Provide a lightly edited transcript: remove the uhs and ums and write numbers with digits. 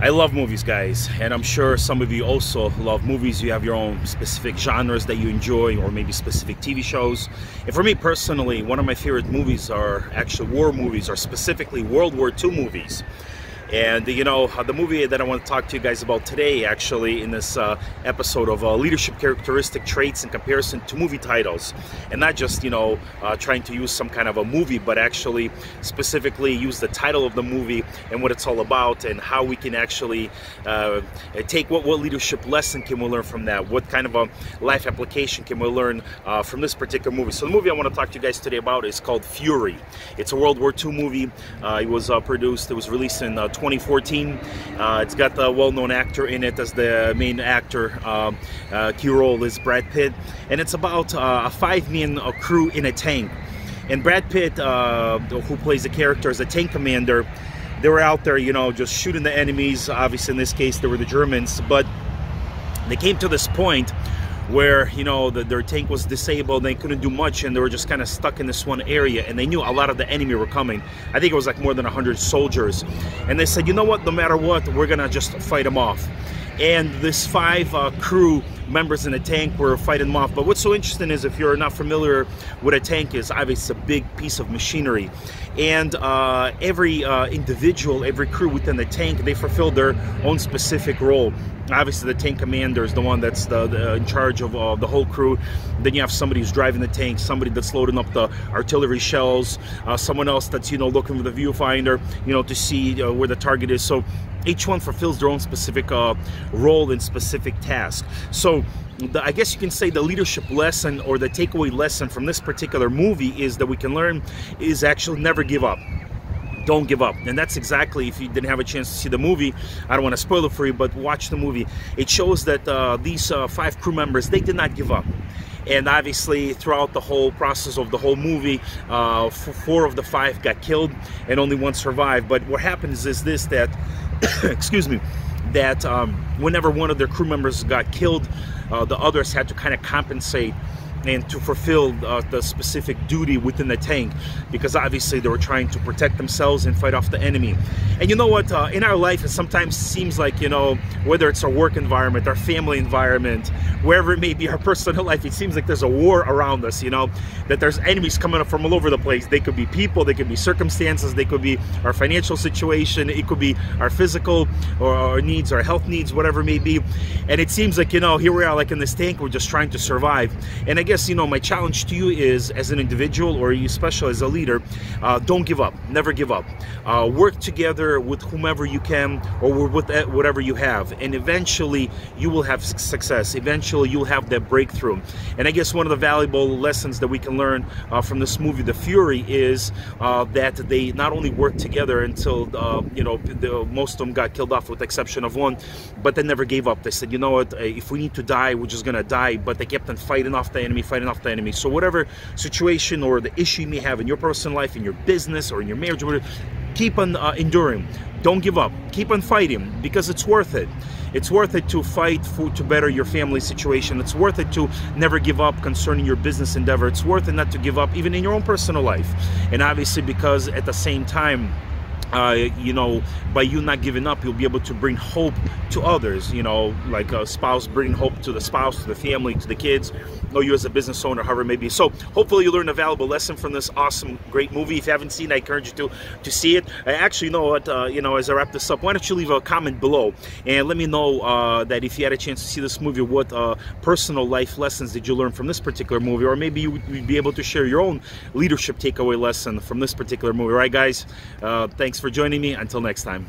I love movies, guys, and I'm sure some of you also love movies. You have your own specific genres that you enjoy, or maybe specific TV shows. And for me personally, one of my favorite movies are actually war movies, or specifically World War II movies. And you know, the movie that I want to talk to you guys about today, actually, in this episode of leadership characteristic traits in comparison to movie titles, and not just, you know, trying to use some kind of a movie, but actually specifically use the title of the movie and what it's all about, and how we can actually take what leadership lesson can we learn from that, what kind of a life application can we learn from this particular movie. So the movie I want to talk to you guys today about is called Fury. It's a World War II movie. It was released in 2014. It's got the well-known actor in it as the main actor. Key role is Brad Pitt, and it's about a 5-man crew in a tank. And Brad Pitt, who plays the character as a tank commander, they were out there, you know, just shooting the enemies. Obviously, in this case, they were the Germans, but they came to this point where, you know, their tank was disabled, they couldn't do much, and they were just kind of stuck in this one area, and they knew a lot of the enemy were coming. I think it was like more than 100 soldiers, and they said, you know what, no matter what, we're gonna just fight them off. And this 5 crew members in the tank were fighting them off. But what's so interesting is, if you're not familiar with a tank, is obviously it's a big piece of machinery, and every individual, every crew within the tank, they fulfill their own specific role. Obviously, the tank commander is the one that's in charge of the whole crew. Then you have somebody who's driving the tank, somebody that's loading up the artillery shells, someone else that's, you know, looking with the viewfinder, you know, to see where the target is. So each one fulfills their own specific role and specific task. So I guess you can say the leadership lesson, or the takeaway lesson from this particular movie, is that we can learn is actually never give up. Don't give up. And that's exactly, if you didn't have a chance to see the movie, I don't want to spoil it for you, but watch the movie. It shows that these 5 crew members, they did not give up. And obviously, throughout the whole process of the whole movie, 4 of the 5 got killed and only 1 survived. But what happens is this, that excuse me, that whenever one of their crew members got killed, the others had to kind of compensate and to fulfill the specific duty within the tank, because obviously they were trying to protect themselves and fight off the enemy. And you know what, in our life, it sometimes seems like, you know, whether it's our work environment, our family environment, wherever it may be, our personal life, it seems like there's a war around us, you know, that there's enemies coming up from all over the place. They could be people, they could be circumstances, they could be our financial situation, it could be our physical or our needs, our health needs, whatever it may be. And it seems like, you know, here we are, like in this tank, we're just trying to survive. And I guess, you know, my challenge to you is, as an individual, or especially as a leader, don't give up. Never give up. Work together with whomever you can, or with whatever you have, and eventually you will have success. Eventually you'll have that breakthrough. And I guess one of the valuable lessons that we can learn from this movie, The Fury, is that they not only worked together until you know, most of them got killed off, with the exception of 1, but they never gave up. They said, you know what, if we need to die, we're just gonna die. But they kept on fighting off the enemy, fighting off the enemy. So whatever situation or the issue you may have in your personal life, in your business, or in your marriage, whatever, keep on enduring. Don't give up. Keep on fighting, because it's worth it. It's worth it to fight to better your family situation. It's worth it to never give up concerning your business endeavor. It's worth it not to give up even in your own personal life. And obviously, because at the same time, you know, by you not giving up, you'll be able to bring hope to others, you know, like a spouse bringing hope to the spouse, to the family, to the kids, or you as a business owner, however it may be. So hopefully you learned a valuable lesson from this awesome, great movie. If you haven't seen it, I encourage you to see it. I actually, know what, you know, as I wrap this up, why don't you leave a comment below and let me know that if you had a chance to see this movie, what personal life lessons did you learn from this particular movie, or maybe you would be able to share your own leadership takeaway lesson from this particular movie. All right, guys, thanks for joining me. Until next time.